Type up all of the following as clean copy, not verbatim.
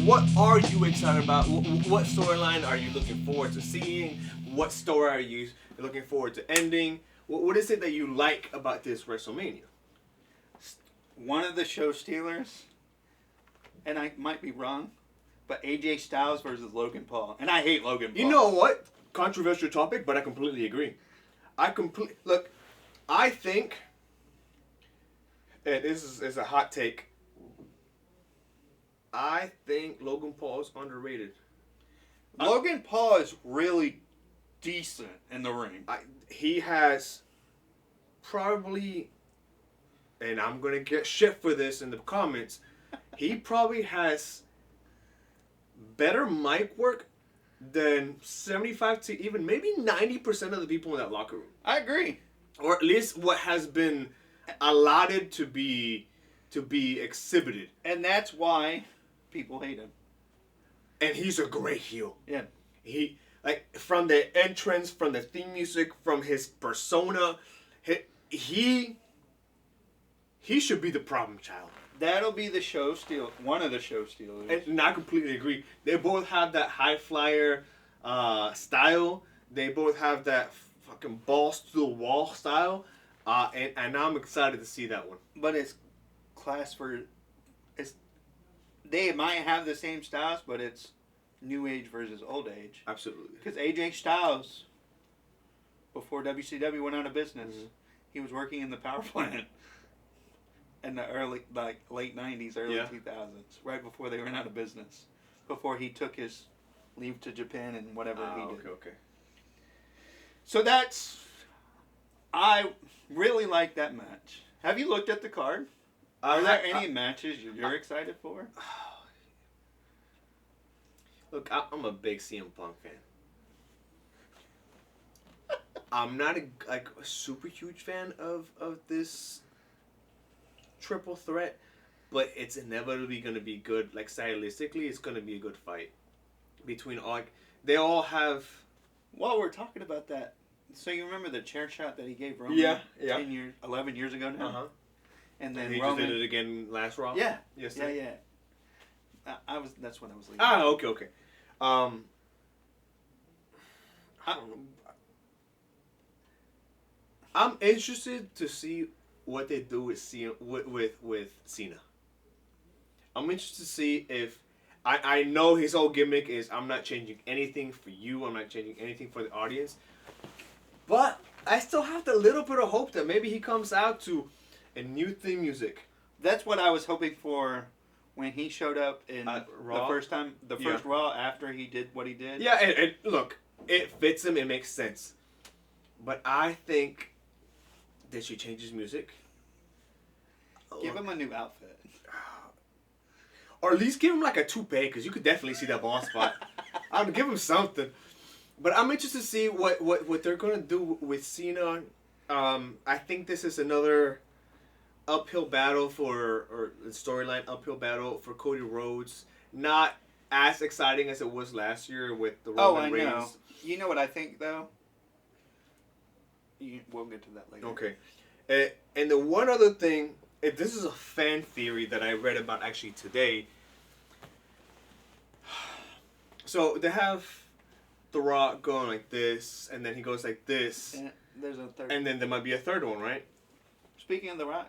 what are you excited about? What storyline are you looking forward to seeing? What story are you looking forward to ending? What is it that you like about this WrestleMania? One of the show stealers, and I might be wrong, but AJ Styles versus Logan Paul. And I hate Logan Paul. You know what? Controversial topic, but I completely agree. Look, I think, and this is a hot take, I think Logan Paul is underrated. Logan Paul is really decent in the ring. He has probably, and I'm going to get shit for this in the comments, he probably has better mic work than 75 to even maybe 90% of the people in that locker room. I agree. Or at least what has been allotted to be exhibited. And that's why people hate him. And he's a great heel. Yeah. He, like, from the entrance, from the theme music, from his persona, he should be the problem child. That'll be the show steal. One of the show stealers. And I completely agree. They both have that high flyer style. They both have that fucking balls to the wall style. And I'm excited to see that one. But it's class for... They might have the same styles, but it's new age versus old age. Absolutely. Because AJ Styles, before WCW went out of business, he was working in the power plant in the late 90s, early 2000s, right before they went out of business, before he took his leave to Japan and whatever he did. Okay. So I really like that match. Have you looked at the card? Are there any matches you're excited for? Look, I'm a big CM Punk fan. I'm not a super huge fan of this triple threat, but it's inevitably going to be good. Like, stylistically, it's going to be a good fight between all. They all have. While we're talking about that, so you remember the chair shot that he gave Roman 11 years ago now? Uh-huh. And then he Roman just did it again last Raw? Yeah. Yes. Yeah. That's when I was leaving. Okay. I don't know. I'm interested to see what they do with Cena. With Cena. I'm interested to see if I know his whole gimmick is I'm not changing anything for you. I'm not changing anything for the audience. But I still have the little bit of hope that maybe he comes out to a new theme music. That's what I was hoping for when he showed up in Raw? the first Raw after he did what he did. Yeah, and look, it fits him. It makes sense. But I think they should change his music. Give him a new outfit. Or at least give him like a toupee, because you could definitely see that bald spot. I would give him something. But I'm interested to see what they're going to do with Cena. I think this is another uphill battle or storyline uphill battle for Cody Rhodes. Not as exciting as it was last year with the Roman Reigns. Know. You know what I think, though? We'll get to that later. Okay. And the one other thing, this is a fan theory that I read about actually today. So they have The Rock going like this, and then he goes like this. And there's a third. And then there might be a third one, right? Speaking of The Rock,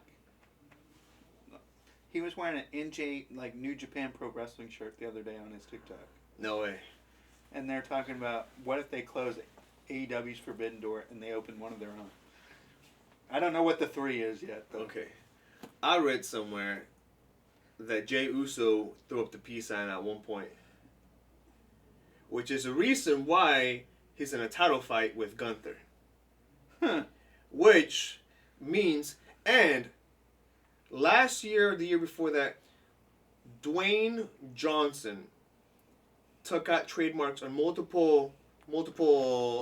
he was wearing an New Japan Pro Wrestling shirt the other day on his TikTok. No way. And they're talking about what if they close AEW's Forbidden Door and they open one of their own. I don't know what the 3 is yet, though. Okay. I read somewhere that Jey Uso threw up the peace sign at one point. Which is a reason why he's in a title fight with Gunther. Huh. Which means, and last year, the year before that, Dwayne Johnson took out trademarks on multiple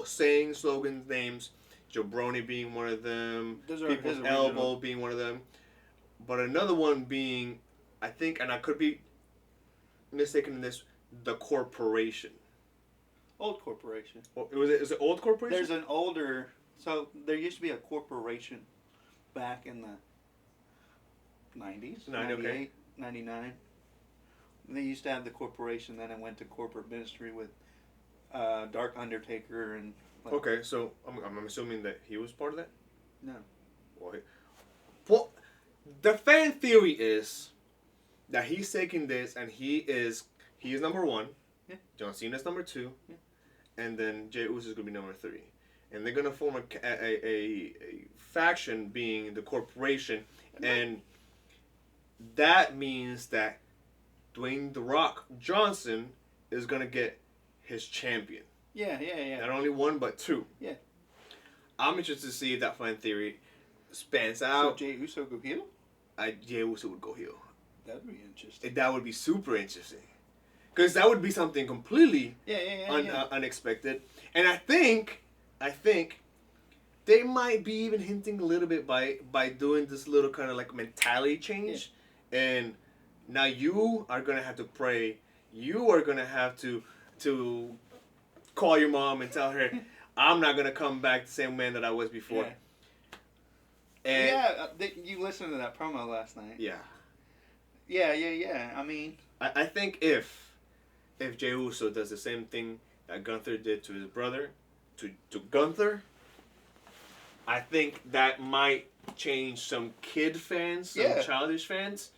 sayings, slogans, names. Jabroni being one of them. People's Elbow being one of them. But another one being, I think, and I could be mistaken in this, the Corporation. Old Corporation. Is it Old Corporation? There's an older... So, there used to be a corporation back in the 90s, 98, 99, They used to have the corporation, then it went to corporate ministry with Dark Undertaker and. Like, Okay, so I'm assuming that he was part of that. No. Well, the fan theory is that he's taking this and he is number one. Yeah. John Cena's number two. Yeah. And then Jey Uso is gonna be number three. And they're gonna form a faction, being the corporation, and that means that Dwayne "The Rock" Johnson is gonna get his champion. Yeah. Not only one, but two. Yeah. I'm interested to see if that fan theory spans out. So Jey Uso go heel? Jey Uso would go heel. That'd be interesting. That would be super interesting. Because that would be something completely unexpected. And I think they might be even hinting a little bit by doing this little kind of like mentality change. Yeah. And now you are going to have to pray. You are going to have to call your mom and tell her, I'm not going to come back the same man that I was before. Yeah. And you listened to that promo last night. Yeah. Yeah. I mean, I think if Jey Uso does the same thing that Gunther did to his brother, to Gunther, I think that might change some kid fans, some childish fans,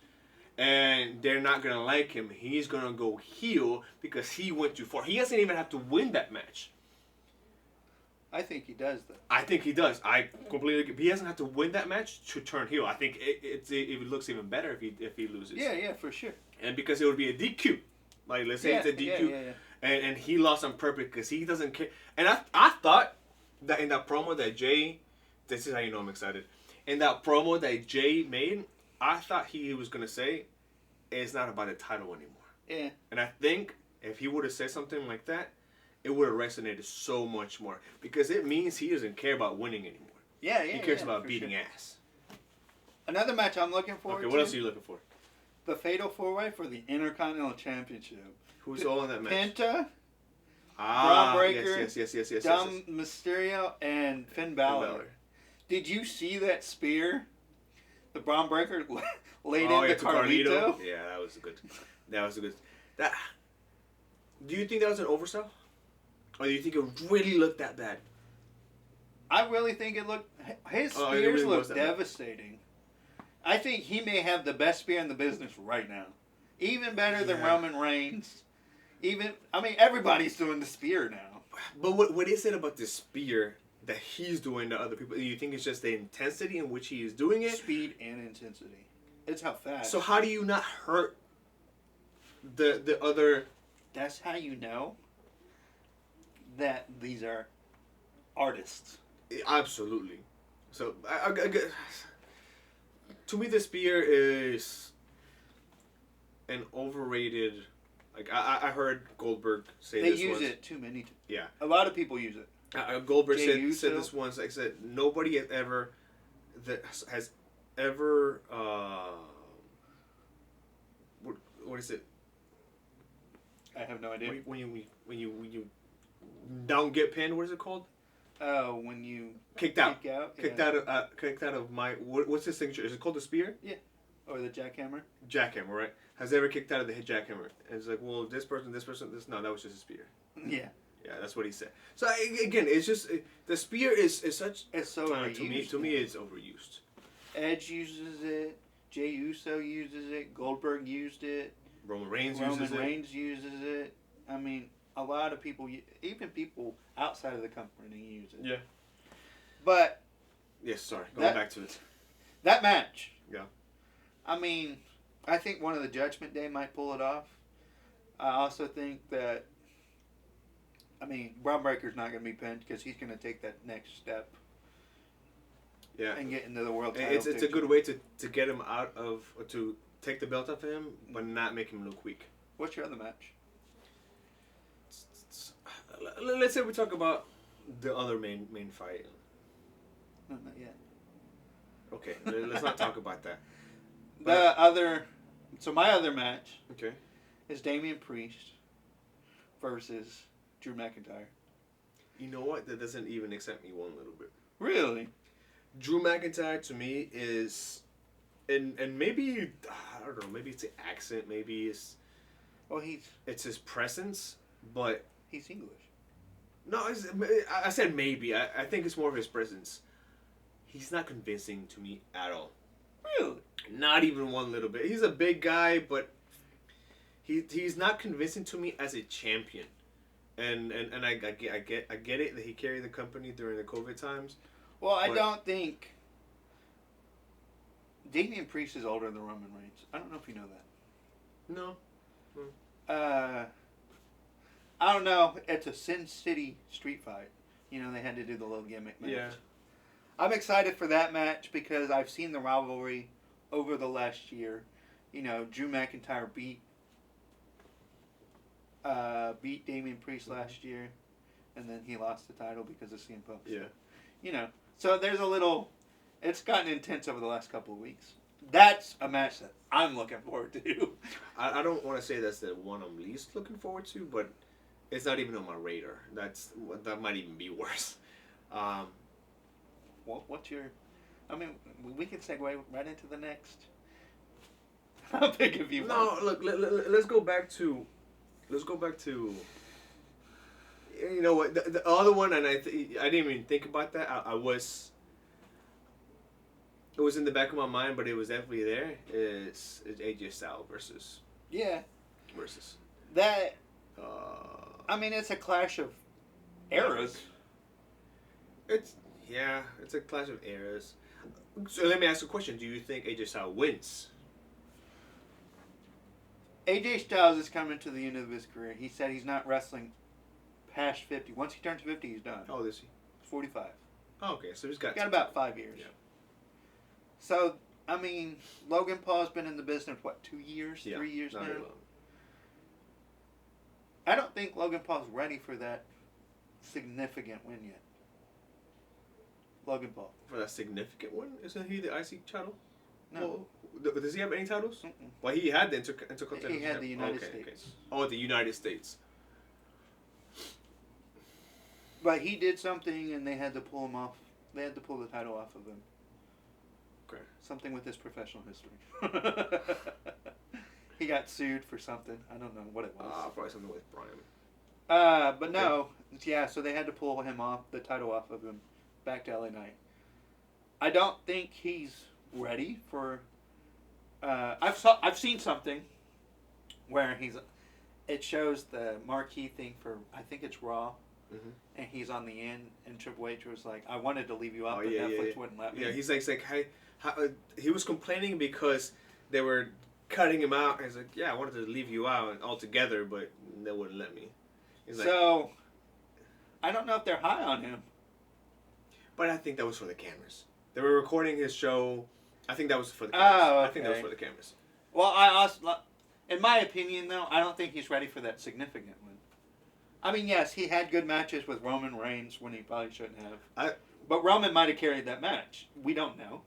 and they're not going to like him. He's going to go heel because he went too far. He doesn't even have to win that match. I think he does, though. I think he does. I completely agree. He doesn't have to win that match to turn heel. I think it looks even better if he loses. Yeah, for sure. And because it would be a DQ. Like, let's say it's a DQ. Yeah. And he lost on purpose because he doesn't care. And I thought that in that promo that Jey, this is how you know I'm excited. In that promo that Jey made, I thought he was going to say, it's not about a title anymore. Yeah. And I think if he would have said something like that, it would have resonated so much more. Because it means he doesn't care about winning anymore. Yeah. He cares about beating ass. Another match I'm looking forward to. Okay, what else are you looking for? The Fatal 4-Way for the Intercontinental Championship. Who's all in that match? Penta, Braun Breaker, yes. Dom Mysterio, and Finn Balor. Did you see that spear the Braun Breaker laid into Carlito? Yeah, that was good. Do you think that was an oversell? Or do you think it really looked that bad? I really think it looked... His spears look devastating. I think he may have the best spear in the business right now. Even better than Roman Reigns. Everybody's doing the spear now. But what is it about the spear that he's doing to other people? Do you think it's just the intensity in which he is doing it? Speed and intensity. It's how fast. So how do you not hurt the other... That's how you know that these are artists. Absolutely. So, to me, the spear is an overrated... Like, I heard Goldberg say this once. They use it too many times. Yeah. A lot of people use it. Goldberg said this once. Like I said, nobody has ever... What is it? I have no idea. When you don't get pinned, what is it called? Oh, when you kicked out of my... What's his signature? Is it called the spear? Yeah. Or the jackhammer? Jackhammer, right? Has ever kicked out of the jackhammer? And it's like, well, this person, no, that was just a spear. Yeah. Yeah, that's what he said. So again, it's just the spear is such. It's so overused. To me, it's overused. Edge uses it. Jey Uso uses it. Goldberg used it. Roman Reigns uses it. I mean, a lot of people, even people outside of the company, use it. Yeah. But. Yes, sorry. Going back to it. That match. Yeah. I mean, I think one of the Judgment Day might pull it off. I also think that. Braun Breaker's not going to be pinned because he's going to take that next step. Yeah. And get into the world title. It's a good way to get him out of, or to take the belt off him, but not make him look weak. What's your other match? Let's say we talk about the other main fight. No, not yet. Okay, let's not talk about that. So my other match is Damian Priest versus Drew McIntyre. You know what? That doesn't even excite me one little bit. Really? Drew McIntyre to me is, and maybe, I don't know, maybe it's the accent, maybe it's, Well, it's his presence, but he's English. no, I said maybe. I think it's more of his presence. He's not convincing to me at all. Really? Not even one little bit. He's a big guy, but he's not convincing to me as a champion. And I get it that he carried the company during the COVID times. Well, I don't think Damian Priest is older than Roman Reigns. I don't know if you know that. No. I don't know. It's a Sin City street fight. You know, they had to do the little gimmick match. Yeah. I'm excited for that match because I've seen the rivalry over the last year. You know, Drew McIntyre beat Damian Priest last year, and then he lost the title because of CM Punk. Yeah. You know, so there's a little. It's gotten intense over the last couple of weeks. That's a match that I'm looking forward to. I don't want to say that's the one I'm least looking forward to, but it's not even on my radar. That might even be worse. What's your? I mean, we can segue right into the next. How big of you? No, look. Let's go back to. You know what? The other one, and I didn't even think about that. It was in the back of my mind, but it was definitely there. It's AJ Styles versus. That. I mean, it's a clash of eras. It's a clash of eras. So let me ask you a question: do you think AJ Styles wins? AJ Styles is coming to the end of his career. He said he's not wrestling past 50. Once he turns 50, he's done. How old is he? 45. Oh, okay, so he's got about 5 years. Yeah. So, I mean, Logan Paul's been in the business, 2 years? Yeah, 3 years now? not very long. I don't think Logan Paul's ready for that significant win yet. Logan Paul. For that significant one? Isn't he the IC title? No. Well, does he have any titles? Mm-mm. Well, he had the Intercontinental. He had the United States. Okay. Oh, the United States. But he did something and they had to pull him off. They had to pull the title off of him. Okay. Something with his professional history. He got sued for something. I don't know what it was. Probably something with Brian. But okay. No. Yeah, so they had to pull him off, the title off of him, back to LA Knight. I don't think he's ready for... I've seen something where it shows the marquee thing for, I think it's Raw, and he's on the end, and Triple H was like, I wanted to leave you out, but Netflix wouldn't let me. Yeah, he's like hey, he was complaining because they were cutting him out, and he's like, yeah, I wanted to leave you out altogether, but they wouldn't let me. He's so, I don't know if they're high on him. But I think that was for the cameras. They were recording his show. I think that was for the cameras. Oh, okay. I think that was for the cameras. Well, I also, in my opinion, though, I don't think he's ready for that significant one. I mean, yes, he had good matches with Roman Reigns when he probably shouldn't have. But Roman might have carried that match. We don't know.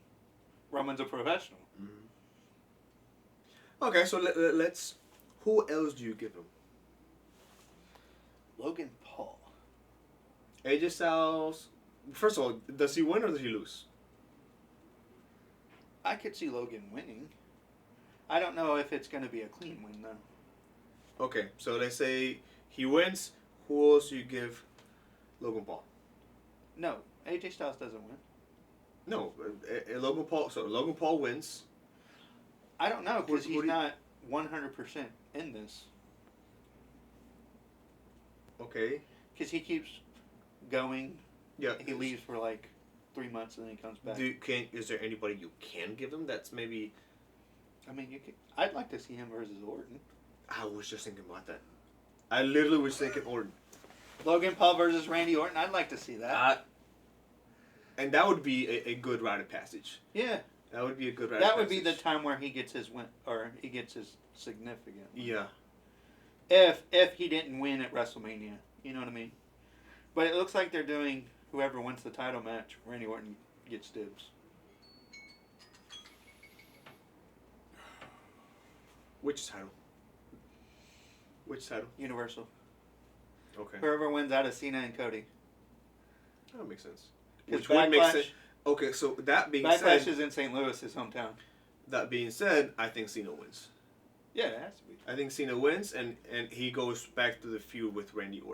Roman's a professional. Mm-hmm. Okay, so let's... Who else do you give him? Logan Paul. AJ Styles... First of all, does he win or does he lose? I could see Logan winning. I don't know if it's going to be a clean win, though. Okay, so let's say he wins. Who else do you give Logan Paul? No, AJ Styles doesn't win. No, Logan Paul. So Logan Paul wins. I don't know because he's not 100% in this. Okay. Because he keeps going. Yeah. He leaves for like 3 months and then he comes back. Is there anybody you can give him that's maybe... I mean, I'd like to see him versus Orton. I was just thinking about that. I literally was thinking Orton. Logan Paul versus Randy Orton. I'd like to see that. And that would be a good rite of passage. Yeah. That would be a good rite of passage. That would be the time where he gets his win, or he gets his significant win. Yeah. If he didn't win at WrestleMania. You know what I mean? But it looks like they're doing whoever wins the title match, Randy Orton gets dibs. Which title? Which title? Universal. Okay. Whoever wins out of Cena and Cody. That makes sense. Which would make sense. Okay, so that being said... Backlash is in St. Louis, his hometown. That being said, I think Cena wins. Yeah, it has to be. I think Cena wins, and he goes back to the feud with Randy Orton.